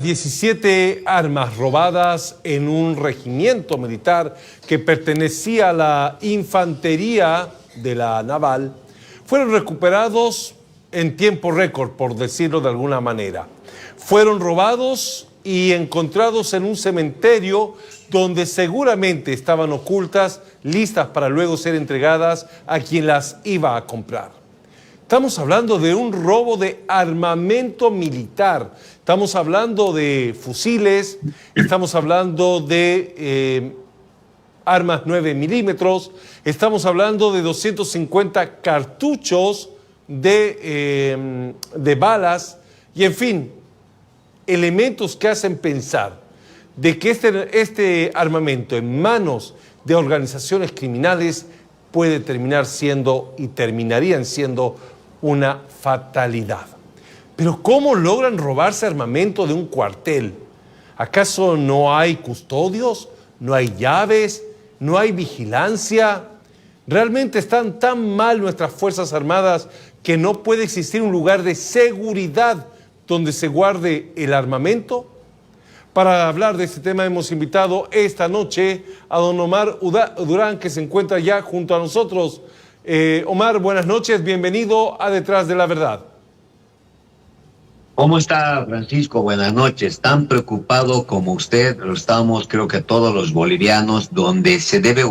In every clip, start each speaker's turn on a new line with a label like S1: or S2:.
S1: 17 armas robadas en un regimiento militar que pertenecía a la infantería de la naval fueron recuperados en tiempo récord, por decirlo de alguna manera. Fueron robados y encontrados en un cementerio donde seguramente estaban ocultas, listas para luego ser entregadas a quien las iba a comprar. Estamos hablando de un robo de armamento militar. Estamos hablando de fusiles, estamos hablando de armas 9 milímetros, estamos hablando de 250 cartuchos de balas y, en fin, elementos que hacen pensar de que este armamento en manos de organizaciones criminales puede terminar siendo y terminarían siendo una fatalidad. Pero ¿cómo logran robarse armamento de un cuartel? ¿Acaso no hay custodios? ¿No hay llaves? ¿No hay vigilancia? ¿Realmente están tan mal nuestras Fuerzas Armadas que no puede existir un lugar de seguridad donde se guarde el armamento? Para hablar de este tema hemos invitado esta noche a don Omar Durán, que se encuentra ya junto a nosotros. Omar, buenas noches, bienvenido a Detrás de la Verdad.
S2: ¿Cómo está, Francisco? Buenas noches. Tan preocupado como usted, lo estamos, creo que todos los bolivianos, donde se debe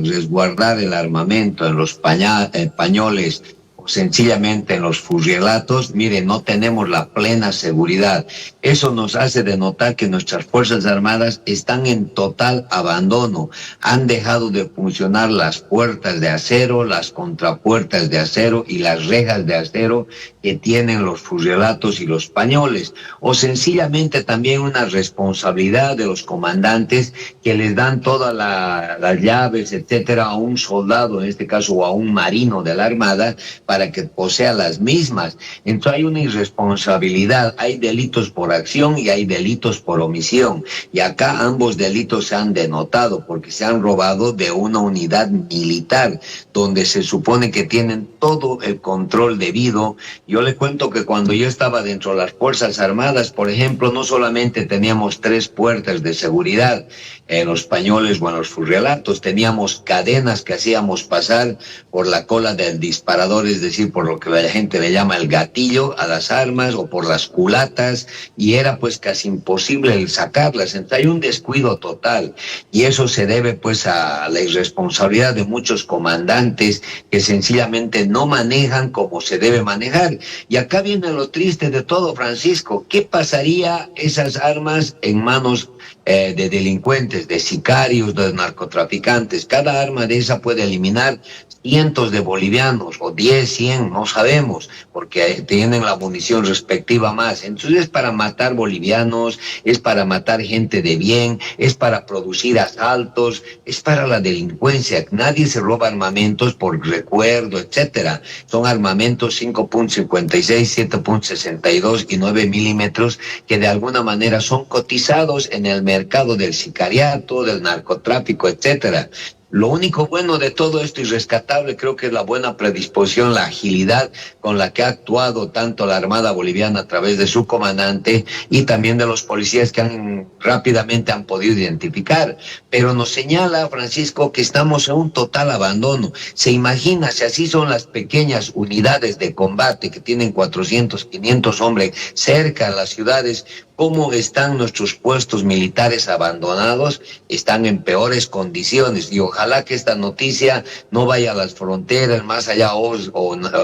S2: resguardar el armamento en los pañoles, o sencillamente en los fusilatos. Mire, no tenemos la plena seguridad. Eso nos hace denotar que nuestras Fuerzas Armadas están en total abandono. Han dejado de funcionar las puertas de acero, las contrapuertas de acero y las rejas de acero que tienen los fusilatos y los pañoles, o sencillamente también una responsabilidad de los comandantes que les dan todas las llaves, etcétera, a un soldado, en este caso, o a un marino de la Armada, para que posea las mismas. Entonces hay una irresponsabilidad, hay delitos por acción y hay delitos por omisión, y acá ambos delitos se han denotado porque se han robado de una unidad militar donde se supone que tienen todo el control debido. Yo le cuento que cuando yo estaba dentro de las Fuerzas Armadas, por ejemplo, no solamente teníamos 3 puertas de seguridad en los pañoles o en los fusilatos, teníamos cadenas que hacíamos pasar por la cola del disparador, es decir, por lo que la gente le llama el gatillo a las armas, o por las culatas, y era pues casi imposible el sacarlas. Entonces hay un descuido total, y eso se debe pues a la irresponsabilidad de muchos comandantes que sencillamente no manejan como se debe manejar. Y acá viene lo triste de todo, Francisco. ¿Qué pasaría esas armas en manos de delincuentes, de sicarios, de narcotraficantes? Cada arma de esa puede eliminar cientos de bolivianos, o 10, 100, no sabemos, porque tienen la munición respectiva más. Entonces es para matar bolivianos, es para matar gente de bien, es para producir asaltos, es para la delincuencia. Nadie se roba armamentos por recuerdo, etcétera. Son armamentos 5.56, 7.62 y 9 milímetros que de alguna manera son cotizados en el mercado del sicariato, del narcotráfico, etcétera. Lo único bueno de todo esto y rescatable creo que es la buena predisposición, la agilidad con la que ha actuado tanto la Armada Boliviana a través de su comandante y también de los policías que rápidamente han podido identificar. Pero nos señala, Francisco, que estamos en un total abandono. Se imagina, si así son las pequeñas unidades de combate que tienen 400, 500 hombres cerca de las ciudades, ¿cómo están nuestros puestos militares abandonados? Están en peores condiciones, y ojalá que esta noticia no vaya a las fronteras, más allá o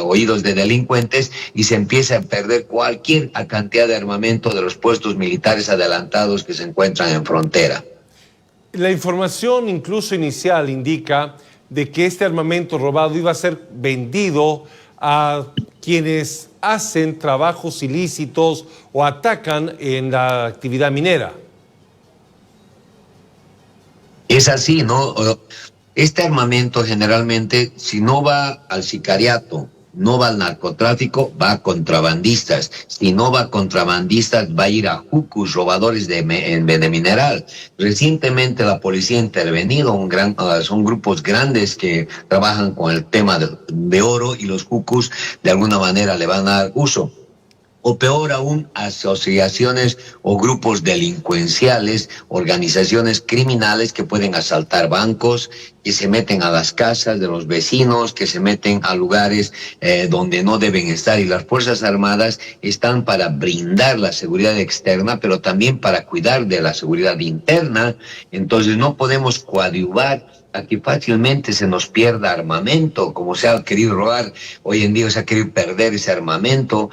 S2: oídos de delincuentes, y se empiece a perder cualquier cantidad de armamento de los puestos militares adelantados que se encuentran en frontera.
S1: La información incluso inicial indica de que este armamento robado iba a ser vendido a quienes hacen trabajos ilícitos o atacan en la actividad minera.
S2: Es así, ¿no? Este armamento generalmente, si no va al sicariato, no va al narcotráfico, va a contrabandistas. Si no va a contrabandistas, va a ir a jucus, robadores de mineral. Recientemente la policía ha intervenido, son grupos grandes que trabajan con el tema de oro, y los jucus de alguna manera le van a dar uso. o peor aún, asociaciones o grupos delincuenciales, organizaciones criminales que pueden asaltar bancos, que se meten a las casas de los vecinos, que se meten a lugares donde no deben estar. Y las Fuerzas Armadas están para brindar la seguridad externa, pero también para cuidar de la seguridad interna. Entonces no podemos coadyuvar a que fácilmente se nos pierda armamento, como se ha querido robar hoy en día, se ha querido perder ese armamento.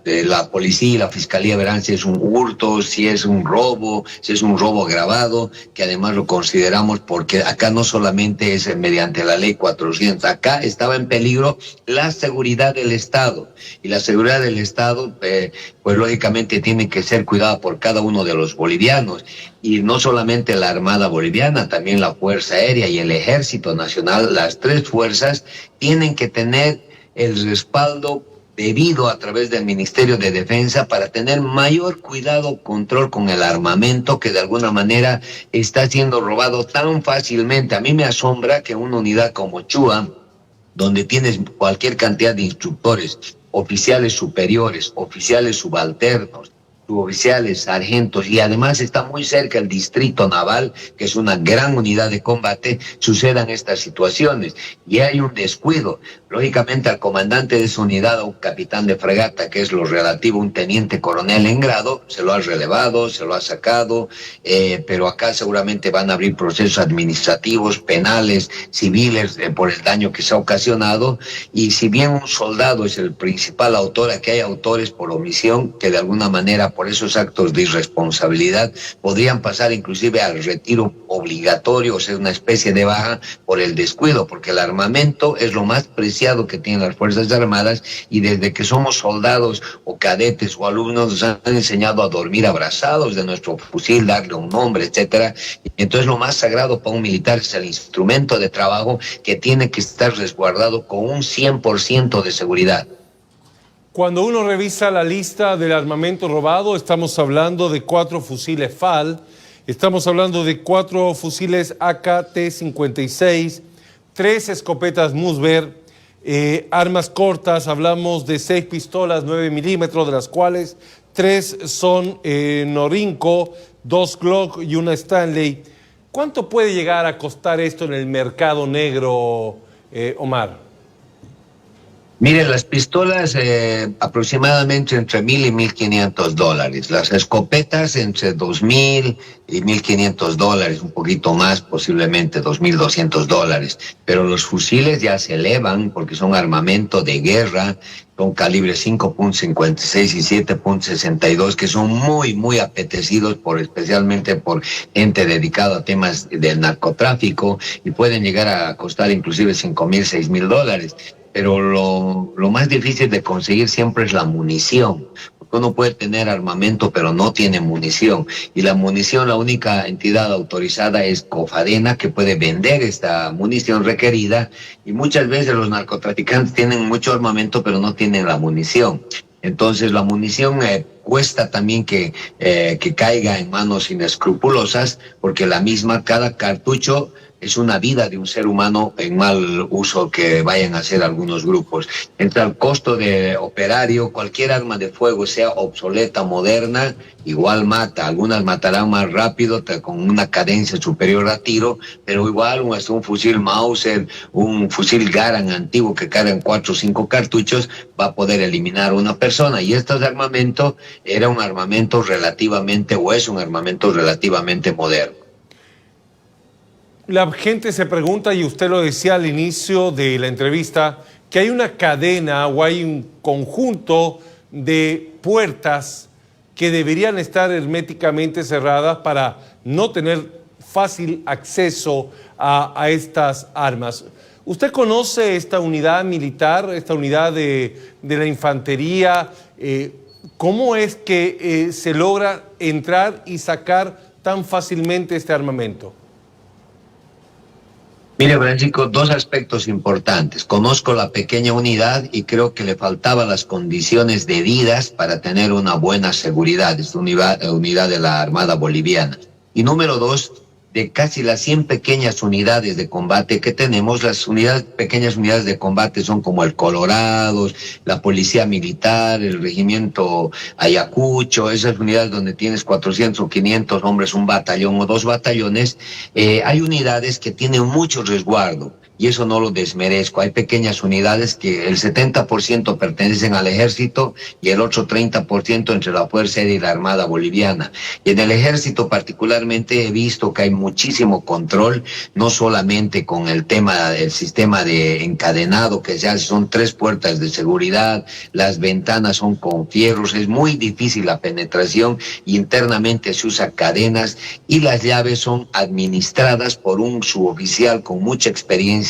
S2: La policía y la fiscalía verán si es un hurto, si es un robo, si es un robo agravado, que además lo consideramos porque acá no solamente es mediante la ley 400, acá estaba en peligro la seguridad del Estado, y la seguridad del Estado pues lógicamente tiene que ser cuidada por cada uno de los bolivianos, y no solamente la Armada Boliviana, también la Fuerza Aérea y el Ejército Nacional. Las tres fuerzas tienen que tener el respaldo debido a través del Ministerio de Defensa para tener mayor cuidado, control con el armamento que de alguna manera está siendo robado tan fácilmente. A mí me asombra que una unidad como Chua, donde tienes cualquier cantidad de instructores, oficiales superiores, oficiales subalternos, suboficiales, sargentos, y además está muy cerca el distrito naval, que es una gran unidad de combate, sucedan estas situaciones y hay un descuido. Lógicamente al comandante de esa unidad, un capitán de fragata, que es lo relativo a un teniente coronel en grado, se lo ha relevado, se lo ha sacado, pero acá seguramente van a abrir procesos administrativos, penales, civiles, por el daño que se ha ocasionado. Y si bien un soldado es el principal autor, aquí hay autores por omisión que de alguna manera por esos actos de irresponsabilidad podrían pasar inclusive al retiro obligatorio, o sea, una especie de baja por el descuido, porque el armamento es lo más preciado que tienen las Fuerzas Armadas, y desde que somos soldados o cadetes o alumnos nos han enseñado a dormir abrazados de nuestro fusil, darle un nombre, etcétera. Entonces lo más sagrado para un militar es el instrumento de trabajo, que tiene que estar resguardado con un 100% de seguridad.
S1: Cuando uno revisa la lista del armamento robado, estamos hablando de 4 fusiles FAL, estamos hablando de 4 fusiles AK-T56, 3 escopetas Musber, armas cortas, hablamos de 6 pistolas 9 milímetros, de las cuales 3 son Norinco, 2 Glock y una Stanley. ¿Cuánto puede llegar a costar esto en el mercado negro, Omar?
S2: Miren, las pistolas aproximadamente entre $1,000 y $1,500. Las escopetas entre $2,000 y $1,500, un poquito más, posiblemente $2,200. Pero los fusiles ya se elevan porque son armamento de guerra, son calibres 5.56 y 7.62, que son muy, muy apetecidos especialmente por gente dedicada a temas del narcotráfico, y pueden llegar a costar inclusive $5,000, $6,000. Pero lo más difícil de conseguir siempre es la munición, porque uno puede tener armamento pero no tiene munición, y la munición, la única entidad autorizada es Cofadena, que puede vender esta munición requerida, y muchas veces los narcotraficantes tienen mucho armamento pero no tienen la munición. Entonces la munición cuesta también que caiga en manos inescrupulosas, porque cada cartucho es una vida de un ser humano en mal uso que vayan a hacer algunos grupos. Entre el costo de operario, cualquier arma de fuego, sea obsoleta, moderna, igual mata. Algunas matarán más rápido, con una cadencia superior a tiro, pero igual un fusil Mauser, un fusil Garand antiguo que cargan 4 o 5 cartuchos, va a poder eliminar a una persona. Y este armamento era un armamento relativamente, o es un armamento relativamente moderno.
S1: La gente se pregunta, y usted lo decía al inicio de la entrevista, que hay una cadena o hay un conjunto de puertas que deberían estar herméticamente cerradas para no tener fácil acceso a estas armas. ¿Usted conoce esta unidad militar, esta unidad de la infantería? ¿Cómo es que se logra entrar y sacar tan fácilmente este armamento?
S2: Mire, Francisco, 2 aspectos importantes. Conozco la pequeña unidad y creo que le faltaban las condiciones debidas para tener una buena seguridad. Es una unidad de la Armada Boliviana. Y número 2, de casi las 100 pequeñas unidades de combate que tenemos. Las pequeñas unidades de combate son como el Colorados, la Policía Militar, el Regimiento Ayacucho, esas unidades donde tienes 400 o 500 hombres, un batallón o 2 batallones. Hay unidades que tienen mucho resguardo. Y eso no lo desmerezco. Hay pequeñas unidades que el 70% pertenecen al ejército y el otro 30% entre la Fuerza Aérea y la Armada Boliviana. Y en el ejército particularmente he visto que hay muchísimo control, no solamente con el tema del sistema de encadenado, que ya son 3 puertas de seguridad, las ventanas son con fierros, es muy difícil la penetración, y internamente se usa cadenas, y las llaves son administradas por un suboficial con mucha experiencia.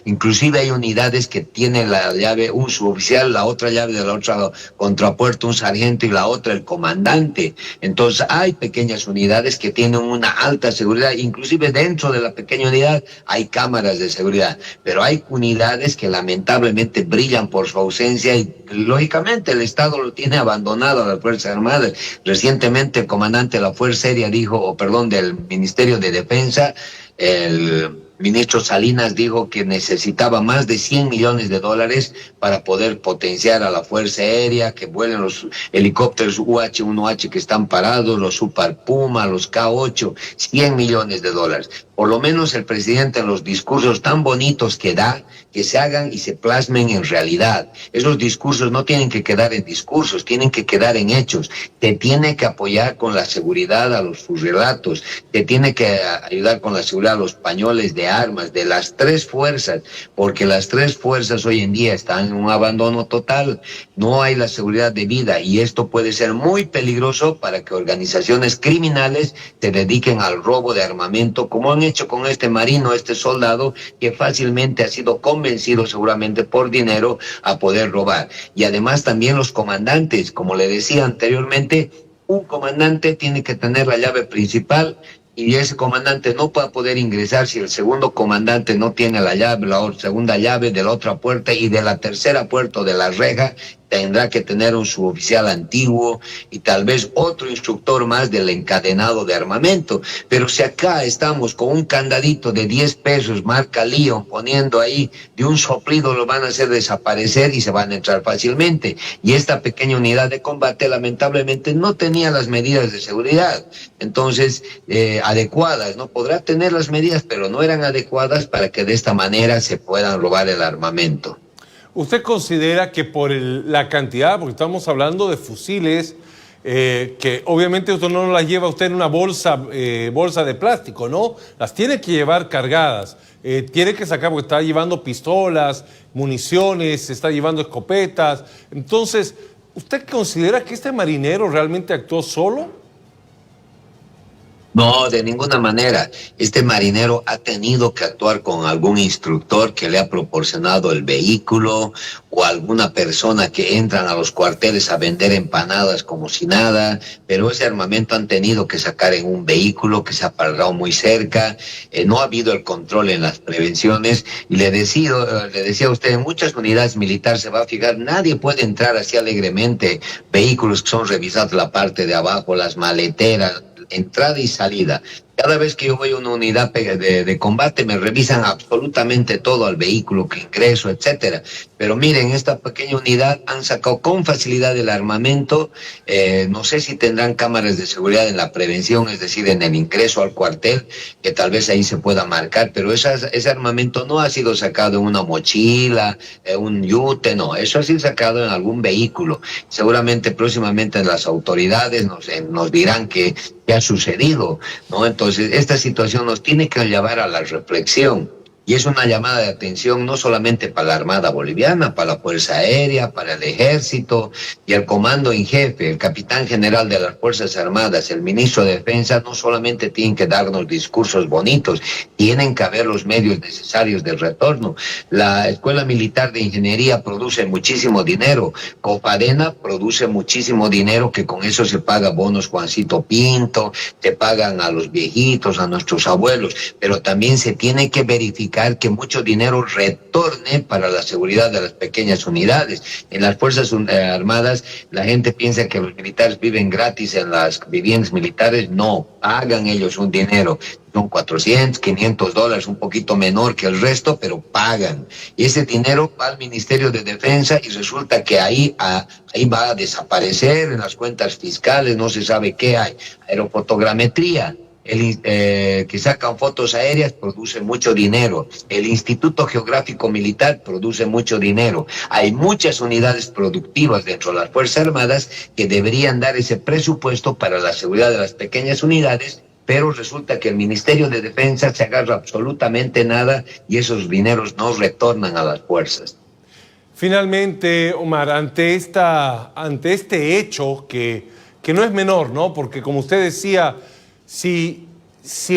S2: Inclusive hay unidades que tienen la llave un suboficial, la otra llave de la otra contrapuerta un sargento y la otra el comandante. Entonces hay pequeñas unidades que tienen una alta seguridad, inclusive dentro de la pequeña unidad hay cámaras de seguridad, pero hay unidades que lamentablemente brillan por su ausencia y lógicamente el Estado lo tiene abandonado a las Fuerzas Armadas. Recientemente el comandante de la Fuerza Aérea del Ministerio de Defensa, el ministro Salinas, dijo que necesitaba más de $100 millones para poder potenciar a la Fuerza Aérea, que vuelen los helicópteros UH-1H que están parados, los Super Puma, los K-8, $100 millones. Por lo menos el presidente, en los discursos tan bonitos que da, que se hagan y se plasmen en realidad. Esos discursos no tienen que quedar en discursos, tienen que quedar en hechos. Te tiene que apoyar con la seguridad a los fuselatos, te tiene que ayudar con la seguridad a los pañoles de armas, de las 3 fuerzas, porque las 3 fuerzas hoy en día están en un abandono total, no hay la seguridad debida, y esto puede ser muy peligroso para que organizaciones criminales se dediquen al robo de armamento, como han hecho con este marino, este soldado, que fácilmente ha sido convencido seguramente por dinero a poder robar. Y además también los comandantes, como le decía anteriormente, un comandante tiene que tener la llave principal, y ese comandante no va a poder ingresar si el segundo comandante no tiene la llave, la segunda llave de la otra puerta, y de la tercera puerta o de la reja tendrá que tener un suboficial antiguo y tal vez otro instructor más del encadenado de armamento. Pero si acá estamos con un candadito de 10 pesos marca Leon poniendo ahí, de un soplido lo van a hacer desaparecer y se van a entrar fácilmente. Y esta pequeña unidad de combate lamentablemente no tenía las medidas de seguridad, entonces adecuadas, no podrá tener las medidas, pero no eran adecuadas para que de esta manera se puedan robar el armamento.
S1: ¿Usted considera que por la cantidad, porque estamos hablando de fusiles, que obviamente usted no las lleva usted en una bolsa de plástico, ¿no? Las tiene que llevar cargadas, tiene que sacar, porque está llevando pistolas, municiones, está llevando escopetas. Entonces, ¿usted considera que este marinero realmente actuó solo?
S2: No, de ninguna manera. Este marinero ha tenido que actuar con algún instructor que le ha proporcionado el vehículo, o alguna persona que entran a los cuarteles a vender empanadas como si nada, pero ese armamento han tenido que sacar en un vehículo que se ha parado muy cerca. No ha habido el control en las prevenciones, y le decía a usted, en muchas unidades militares se va a fijar, nadie puede entrar así alegremente, vehículos que son revisados la parte de abajo, las maleteras, entrada y salida. Cada vez que yo voy a una unidad de combate me revisan absolutamente todo al vehículo que ingreso, etcétera. Pero miren, esta pequeña unidad han sacado con facilidad el armamento. No sé si tendrán cámaras de seguridad en la prevención, es decir, en el ingreso al cuartel, que tal vez ahí se pueda marcar, pero ese armamento no ha sido sacado en una mochila, un yute, no, eso ha sido sacado en algún vehículo. Seguramente próximamente las autoridades nos dirán qué ha sucedido, ¿no? Entonces, esta situación nos tiene que llevar a la reflexión. Y es una llamada de atención no solamente para la Armada Boliviana, para la Fuerza Aérea, para el Ejército y el Comando en Jefe, el Capitán General de las Fuerzas Armadas, el Ministro de Defensa. No solamente tienen que darnos discursos bonitos, tienen que haber los medios necesarios de retorno. La Escuela Militar de Ingeniería produce muchísimo dinero, Copadena produce muchísimo dinero, que con eso se paga bonos Juancito Pinto, te pagan a los viejitos, a nuestros abuelos, pero también se tiene que verificar que mucho dinero retorne para la seguridad de las pequeñas unidades. En las Fuerzas Armadas la gente piensa que los militares viven gratis en las viviendas militares. No, pagan ellos un dinero. son 400, 500 dólares, un poquito menor que el resto, pero pagan. Y ese dinero va al Ministerio de Defensa y resulta que ahí va a desaparecer en las cuentas fiscales, no se sabe qué hay. Aerofotogrametría. Que sacan fotos aéreas produce mucho dinero. El Instituto Geográfico Militar produce mucho dinero. Hay muchas unidades productivas dentro de las Fuerzas Armadas que deberían dar ese presupuesto para la seguridad de las pequeñas unidades, pero resulta que el Ministerio de Defensa se agarra absolutamente nada y esos dineros no retornan a las fuerzas.
S1: Finalmente, Omar, ante este hecho que no es menor, ¿no? Porque como usted decía, si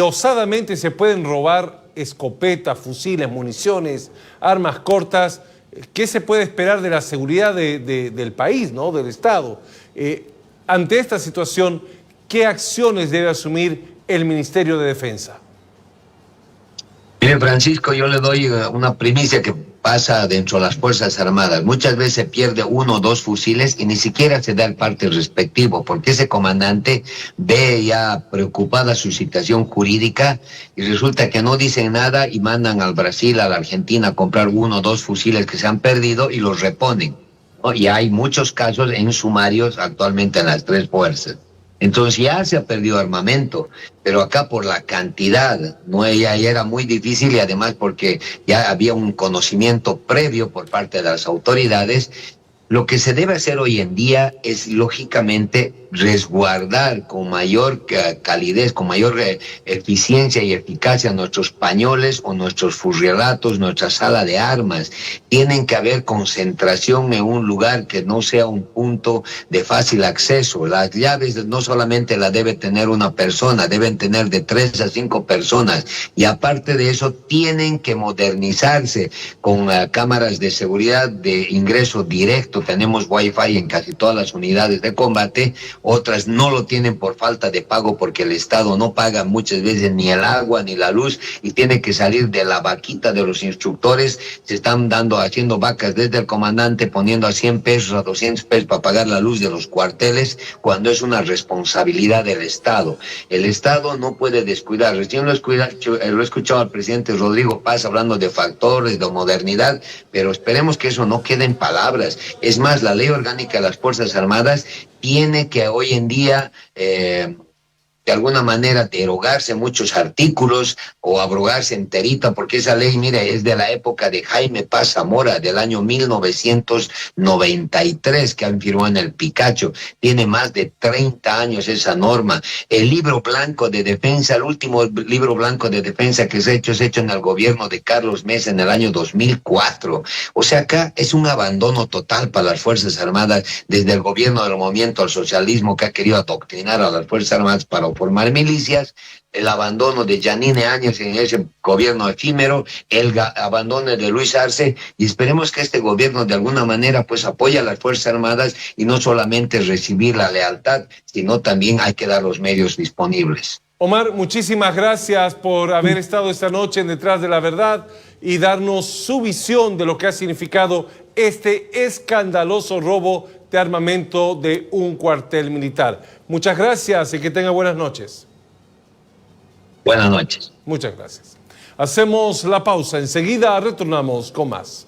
S1: osadamente se pueden robar escopetas, fusiles, municiones, armas cortas, ¿qué se puede esperar de la seguridad del país, ¿no? Del Estado? Ante esta situación, ¿qué acciones debe asumir el Ministerio de Defensa?
S2: Mire, Francisco, yo le doy una primicia que pasa dentro de las Fuerzas Armadas. Muchas veces se pierde 1 o 2 fusiles y ni siquiera se da el parte respectivo, porque ese comandante ve ya preocupada su situación jurídica y resulta que no dicen nada y mandan al Brasil, a la Argentina a comprar 1 o 2 fusiles que se han perdido y los reponen, ¿no? Y hay muchos casos en sumarios actualmente en las 3 fuerzas. Entonces ya se ha perdido armamento, pero acá por la cantidad, no, ya era muy difícil y además porque ya había un conocimiento previo por parte de las autoridades. Lo que se debe hacer hoy en día es, lógicamente, resguardar con mayor calidez, con mayor eficiencia y eficacia nuestros pañoles o nuestros furrielatos, nuestra sala de armas. Tienen que haber concentración en un lugar que no sea un punto de fácil acceso. Las llaves no solamente las debe tener una persona, deben tener de 3 a 5 personas. Y aparte de eso, tienen que modernizarse con cámaras de seguridad de ingreso directo. Tenemos Wi-Fi en casi todas las unidades de combate, otras no lo tienen por falta de pago porque el Estado no paga muchas veces ni el agua ni la luz y tiene que salir de la vaquita de los instructores. Se están haciendo vacas desde el comandante, poniendo a 100 pesos, a 200 pesos para pagar la luz de los cuarteles, cuando es una responsabilidad del Estado. El Estado no puede descuidar. Recién lo he escuchado al presidente Rodrigo Paz hablando de factores, de modernidad, pero esperemos que eso no quede en palabras. Es más, la ley orgánica de las Fuerzas Armadas tiene que hoy en día de alguna manera derogarse muchos artículos o abrogarse enterita, porque esa ley, mire, es de la época de Jaime Paz Zamora, del año 1993, que han firmado en el Picacho. Tiene más de 30 años esa norma. El libro blanco de defensa, el último libro blanco de defensa que se ha hecho, es hecho en el gobierno de Carlos Mesa en el año 2004. O sea, acá es un abandono total para las Fuerzas Armadas, desde el gobierno del movimiento al socialismo que ha querido adoctrinar a las Fuerzas Armadas para formar milicias, el abandono de Yanine Áñez en ese gobierno efímero, el abandono de Luis Arce, y esperemos que este gobierno de alguna manera pues apoye a las Fuerzas Armadas y no solamente recibir la lealtad, sino también hay que dar los medios disponibles.
S1: Omar, muchísimas gracias por haber estado esta noche en Detrás de la Verdad y darnos su visión de lo que ha significado este escandaloso robo de armamento de un cuartel militar. Muchas gracias y que tenga buenas noches.
S2: Buenas noches.
S1: Muchas gracias. Hacemos la pausa, enseguida retornamos con más.